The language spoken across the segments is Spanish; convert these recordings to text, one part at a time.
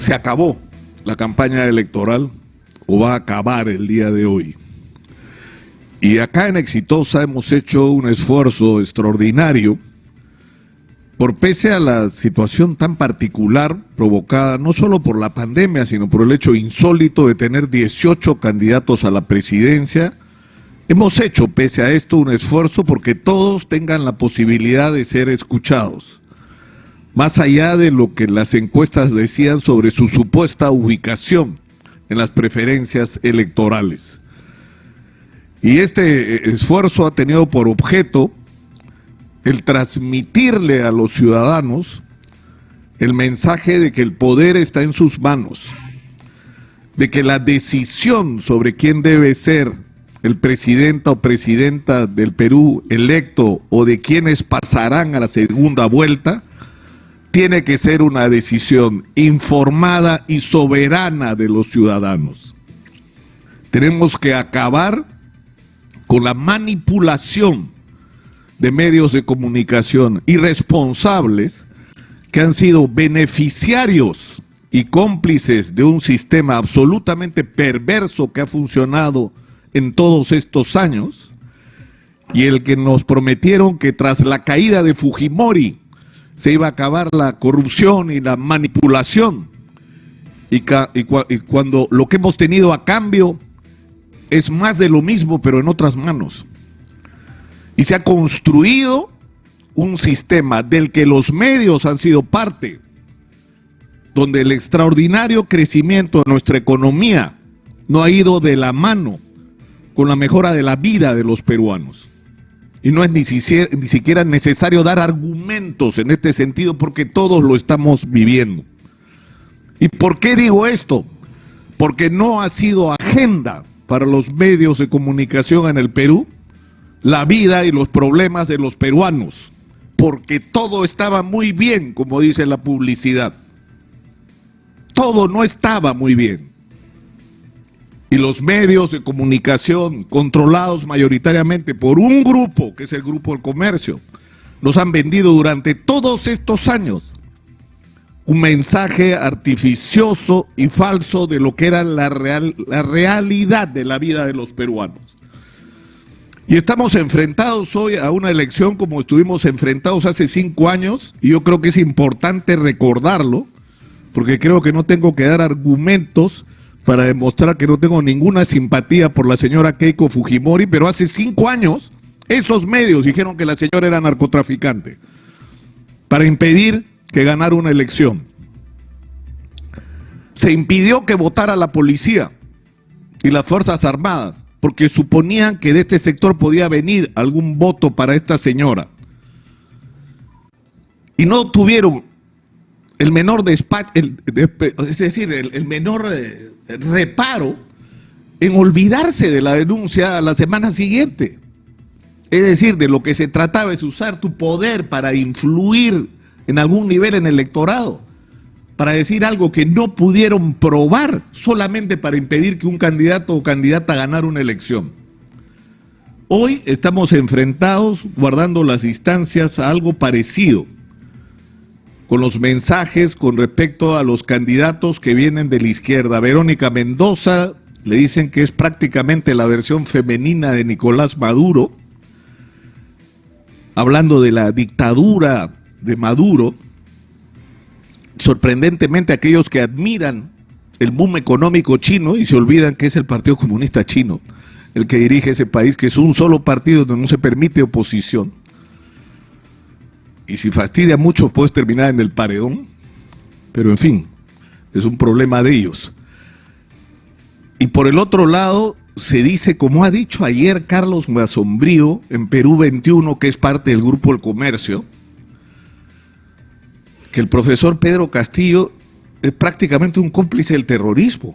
se acabó la campaña electoral o va a acabar el día de hoy. Y acá en Exitosa hemos hecho un esfuerzo extraordinario por, pese a la situación tan particular provocada no solo por la pandemia, sino por el hecho insólito de tener 18 candidatos a la presidencia, hemos hecho, pese a esto, un esfuerzo porque todos tengan la posibilidad de ser escuchados, más allá de lo que las encuestas decían sobre su supuesta ubicación en las preferencias electorales. Y este esfuerzo ha tenido por objeto el transmitirle a los ciudadanos el mensaje de que el poder está en sus manos, de que la decisión sobre quién debe ser el presidente o presidenta del Perú electo o de quienes pasarán a la segunda vuelta, tiene que ser una decisión informada y soberana de los ciudadanos. Tenemos que acabar con la manipulación de medios de comunicación irresponsables que han sido beneficiarios y cómplices de un sistema absolutamente perverso que ha funcionado en todos estos años, y el que nos prometieron que tras la caída de Fujimori se iba a acabar la corrupción y la manipulación, y cuando lo que hemos tenido a cambio es más de lo mismo, pero en otras manos. Y se ha construido un sistema del que los medios han sido parte, donde el extraordinario crecimiento de nuestra economía no ha ido de la mano con la mejora de la vida de los peruanos. Y no es ni siquiera necesario dar argumentos en este sentido, porque todos lo estamos viviendo. ¿Y por qué digo esto? Porque no ha sido agenda para los medios de comunicación en el Perú la vida y los problemas de los peruanos, porque todo estaba muy bien, como dice la publicidad. Todo no estaba muy bien. Y los medios de comunicación, controlados mayoritariamente por un grupo, que es el Grupo del Comercio, nos han vendido durante todos estos años un mensaje artificioso y falso de lo que era la realidad de la vida de los peruanos. Y estamos enfrentados hoy a una elección como estuvimos enfrentados hace 5 años, y yo creo que es importante recordarlo, porque creo que no tengo que dar argumentos para demostrar que no tengo ninguna simpatía por la señora Keiko Fujimori, pero hace 5 años esos medios dijeron que la señora era narcotraficante para impedir que ganara una elección. Se impidió que votara la policía y las Fuerzas Armadas, porque suponían que de este sector podía venir algún voto para esta señora. Y no tuvieron el menor el menor reparo en olvidarse de la denuncia a la semana siguiente. Es decir, de lo que se trataba es usar tu poder para influir en algún nivel en el electorado, para decir algo que no pudieron probar, solamente para impedir que un candidato o candidata ganara una elección. Hoy estamos enfrentados, guardando las distancias, a algo parecido, con los mensajes con respecto a los candidatos que vienen de la izquierda. Verónica Mendoza, le dicen que es prácticamente la versión femenina de Nicolás Maduro, hablando de la dictadura de Maduro. Sorprendentemente, aquellos que admiran el boom económico chino y se olvidan que es el Partido Comunista Chino el que dirige ese país, que es un solo partido donde no se permite oposición. Y si fastidia mucho, puedes terminar en el paredón, pero en fin, es un problema de ellos. Y por el otro lado, se dice, como ha dicho ayer Carlos Masombrío en Perú 21, que es parte del Grupo del Comercio, que el profesor Pedro Castillo es prácticamente un cómplice del terrorismo.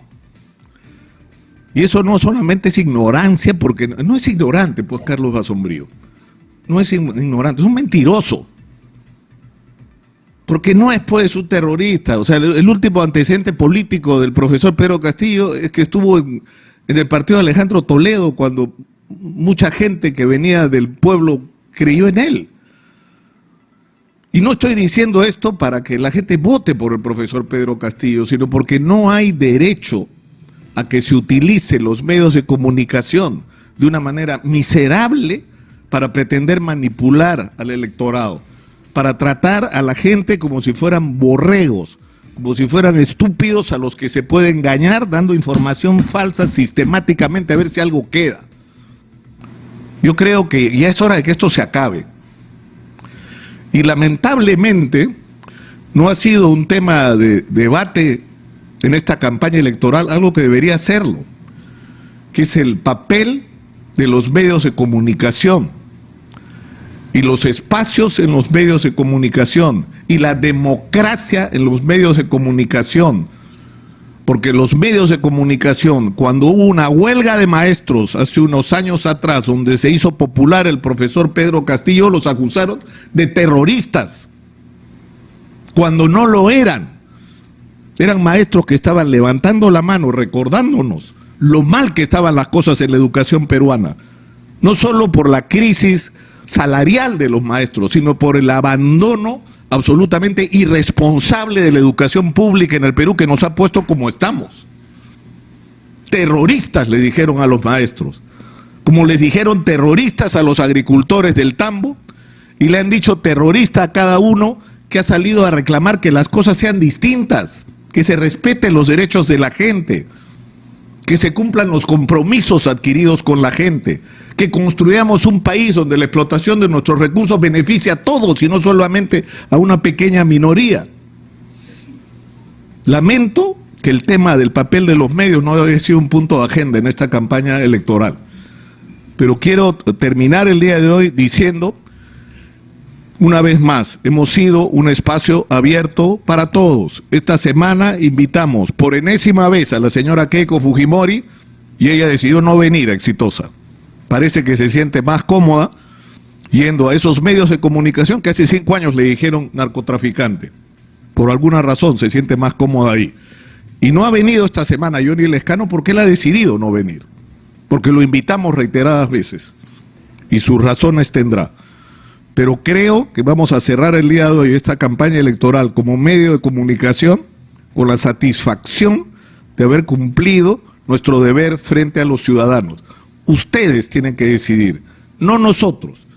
Y eso no solamente es ignorancia, porque no es ignorante, pues, Carlos Masombrío. No es ignorante, es un mentiroso. Porque no es, pues, un terrorista. O sea, el último antecedente político del profesor Pedro Castillo es que estuvo en el partido de Alejandro Toledo, cuando mucha gente que venía del pueblo creyó en él. Y no estoy diciendo esto para que la gente vote por el profesor Pedro Castillo, sino porque no hay derecho a que se utilice los medios de comunicación de una manera miserable para pretender manipular al electorado, para tratar a la gente como si fueran borregos, como si fueran estúpidos a los que se puede engañar dando información falsa sistemáticamente a ver si algo queda. Yo creo que ya es hora de que esto se acabe. Y lamentablemente no ha sido un tema de debate en esta campaña electoral, algo que debería serlo, que es el papel de los medios de comunicación y los espacios en los medios de comunicación y la democracia en los medios de comunicación. Porque los medios de comunicación, cuando hubo una huelga de maestros hace unos años atrás, donde se hizo popular el profesor Pedro Castillo, los acusaron de terroristas, cuando no lo eran. Eran maestros que estaban levantando la mano, recordándonos lo mal que estaban las cosas en la educación peruana, no solo por la crisis salarial de los maestros, sino por el abandono absolutamente irresponsable de la educación pública en el Perú, que nos ha puesto como estamos. Terroristas le dijeron a los maestros, como les dijeron terroristas a los agricultores del Tambo, y le han dicho terrorista a cada uno que ha salido a reclamar que las cosas sean distintas, que se respeten los derechos de la gente, que se cumplan los compromisos adquiridos con la gente, que construyamos un país donde la explotación de nuestros recursos beneficia a todos y no solamente a una pequeña minoría. Lamento que el tema del papel de los medios no haya sido un punto de agenda en esta campaña electoral, pero quiero terminar el día de hoy diciendo, una vez más, hemos sido un espacio abierto para todos. Esta semana invitamos por enésima vez a la señora Keiko Fujimori y ella decidió no venir a Exitosa. Parece que se siente más cómoda yendo a esos medios de comunicación que hace 5 años le dijeron narcotraficante. Por alguna razón se siente más cómoda ahí. Y no ha venido esta semana Johnny Lescano porque él ha decidido no venir. Porque lo invitamos reiteradas veces. Y sus razones tendrá. Pero creo que vamos a cerrar el día de hoy esta campaña electoral como medio de comunicación con la satisfacción de haber cumplido nuestro deber frente a los ciudadanos. Ustedes tienen que decidir, no nosotros,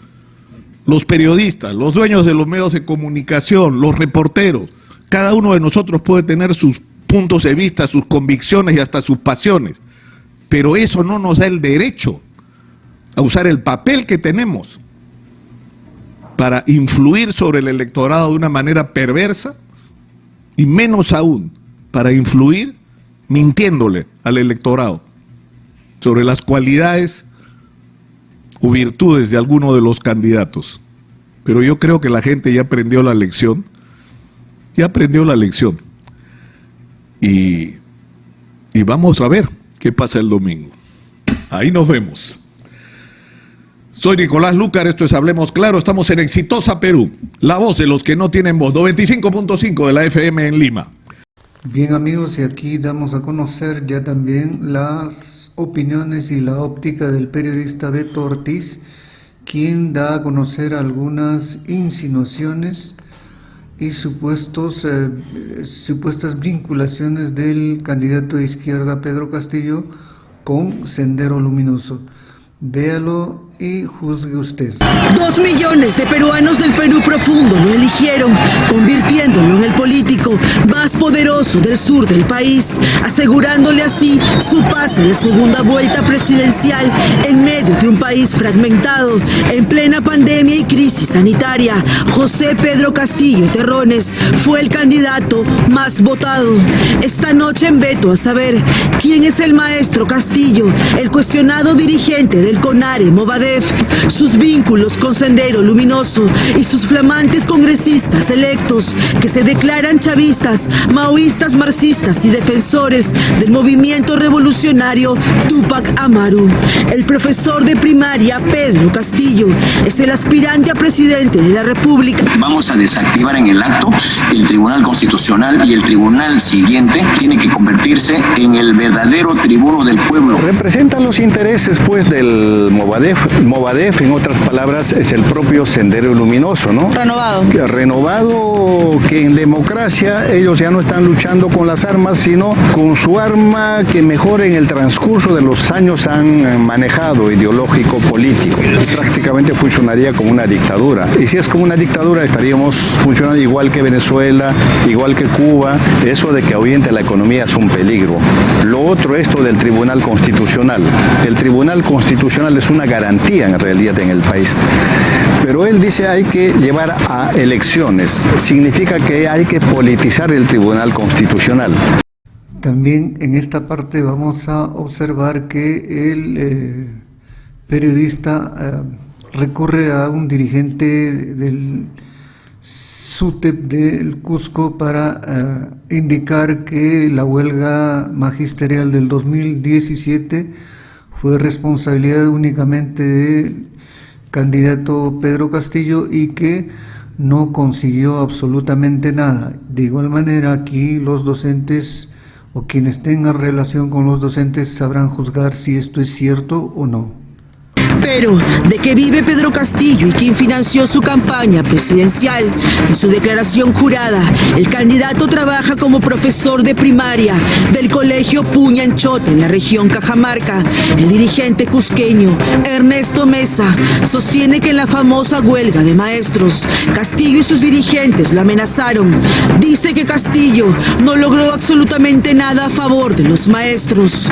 los periodistas, los dueños de los medios de comunicación, los reporteros. Cada uno de nosotros puede tener sus puntos de vista, sus convicciones y hasta sus pasiones, pero eso no nos da el derecho a usar el papel que tenemos para influir sobre el electorado de una manera perversa y menos aún para influir mintiéndole al electorado sobre las cualidades o virtudes de alguno de los candidatos. Pero yo creo que la gente ya aprendió la lección, y vamos a ver qué pasa el domingo. Ahí nos vemos. Soy Nicolás Lucar, esto es Hablemos Claro, estamos en Exitosa Perú, la voz de los que no tienen voz, 95.5 de la FM en Lima. Bien amigos, y aquí damos a conocer ya también las opiniones y la óptica del periodista Beto Ortiz, quien da a conocer algunas insinuaciones y supuestas vinculaciones del candidato de izquierda Pedro Castillo con Sendero Luminoso. Véalo y juzgue usted. 2 millones de peruanos del Perú profundo lo eligieron, convirtiéndolo en el político más poderoso del sur del país, asegurándole así su pase en la segunda vuelta presidencial en medio de un país fragmentado, en plena pandemia y crisis sanitaria. José Pedro Castillo Terrones fue el candidato más votado. Esta noche en Veto a saber quién es el maestro Castillo, el cuestionado dirigente del CONARE Movadef, sus vínculos con Sendero Luminoso y sus flamantes congresistas electos que se declaran chavistas maoístas, marxistas y defensores del movimiento revolucionario Túpac Amaru. El profesor de primaria Pedro Castillo es el aspirante a presidente de la República. Vamos a desactivar en el acto el Tribunal Constitucional, y el tribunal siguiente tiene que convertirse en el verdadero tribuno del pueblo. Representa los intereses pues del Movadef. Movadef, en otras palabras, es el propio Sendero Luminoso, ¿no? Renovado, que en democracia ellos ya no están luchando con las armas, sino con su arma que mejor en el transcurso de los años han manejado, ideológico, político. Prácticamente funcionaría como una dictadura. Y si es como una dictadura, estaríamos funcionando igual que Venezuela, igual que Cuba. Eso de que ahuyente la economía es un peligro. Lo otro, esto del Tribunal Constitucional. El Tribunal Constitucional es una garantía en realidad en el país. Pero él dice hay que llevar a elecciones. Significa que hay que politizar el Tribunal Constitucional. También en esta parte vamos a observar que el periodista recurre a un dirigente del SUTEP del Cusco para indicar que la huelga magisterial del 2017 fue responsabilidad únicamente del candidato Pedro Castillo y que no consiguió absolutamente nada. De igual manera, aquí los docentes o quienes tengan relación con los docentes sabrán juzgar si esto es cierto o no. Pero, ¿de qué vive Pedro Castillo y quién financió su campaña presidencial? En su declaración jurada, el candidato trabaja como profesor de primaria del colegio Puñanchota en la región Cajamarca. El dirigente cusqueño, Ernesto Mesa, sostiene que en la famosa huelga de maestros, Castillo y sus dirigentes lo amenazaron. Dice que Castillo no logró absolutamente nada a favor de los maestros.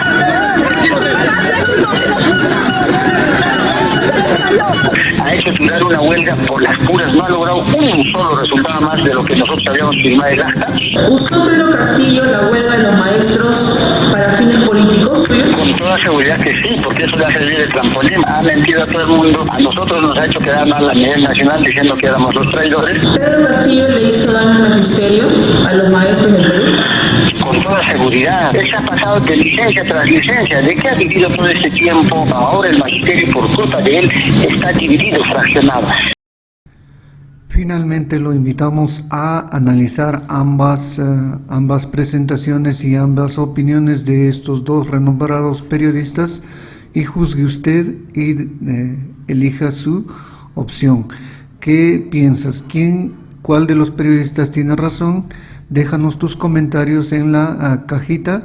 Ha hecho tirar una huelga por las puras, no ha logrado un solo resultado más de lo que nosotros habíamos firmado el acta. ¿Usó Pedro Castillo la huelga de los maestros para fines políticos? Con toda seguridad que sí, porque eso le ha servido de trampolín. Ha mentido a todo el mundo, a nosotros nos ha hecho quedar mal a nivel nacional diciendo que éramos los traidores. ¿Pedro Castillo le hizo daño al magisterio, a los maestros del Perú? Con toda seguridad. Él se ha pasado de licencia tras licencia. ¿De qué ha vivido todo este tiempo? Ahora el magisterio, por culpa de él, está dividido, fraccionado. Finalmente lo invitamos a analizar ambas presentaciones y ambas opiniones de estos dos renombrados periodistas y juzgue usted y elija su opción. ¿Qué piensas? ¿Cuál de los periodistas tiene razón? Déjanos tus comentarios en la cajita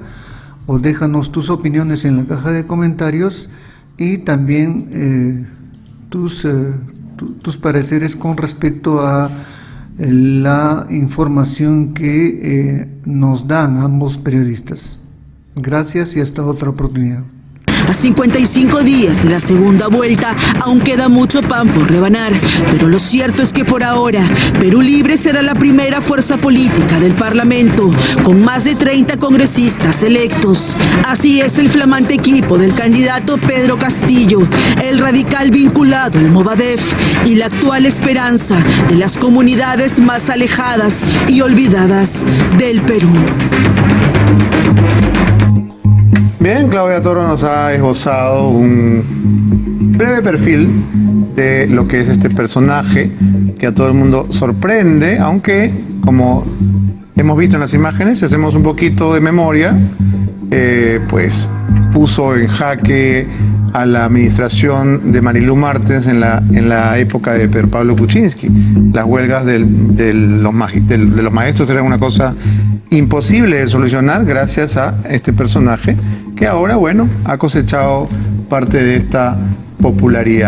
o déjanos tus opiniones en la caja de comentarios y también tus pareceres con respecto a la información que nos dan ambos periodistas. Gracias y hasta otra oportunidad. A 55 días de la segunda vuelta, aún queda mucho pan por rebanar, pero lo cierto es que por ahora, Perú Libre será la primera fuerza política del Parlamento, con más de 30 congresistas electos. Así es el flamante equipo del candidato Pedro Castillo, el radical vinculado al Movadef y la actual esperanza de las comunidades más alejadas y olvidadas del Perú. Bien, Claudia Toro nos ha esbozado un breve perfil de lo que es este personaje que a todo el mundo sorprende, aunque como hemos visto en las imágenes, si hacemos un poquito de memoria, pues puso en jaque a la administración de Marilu Martens en la época de Pedro Pablo Kuczynski. Las huelgas de los maestros eran una cosa imposible de solucionar gracias a este personaje que ahora, bueno, ha cosechado parte de esta popularidad.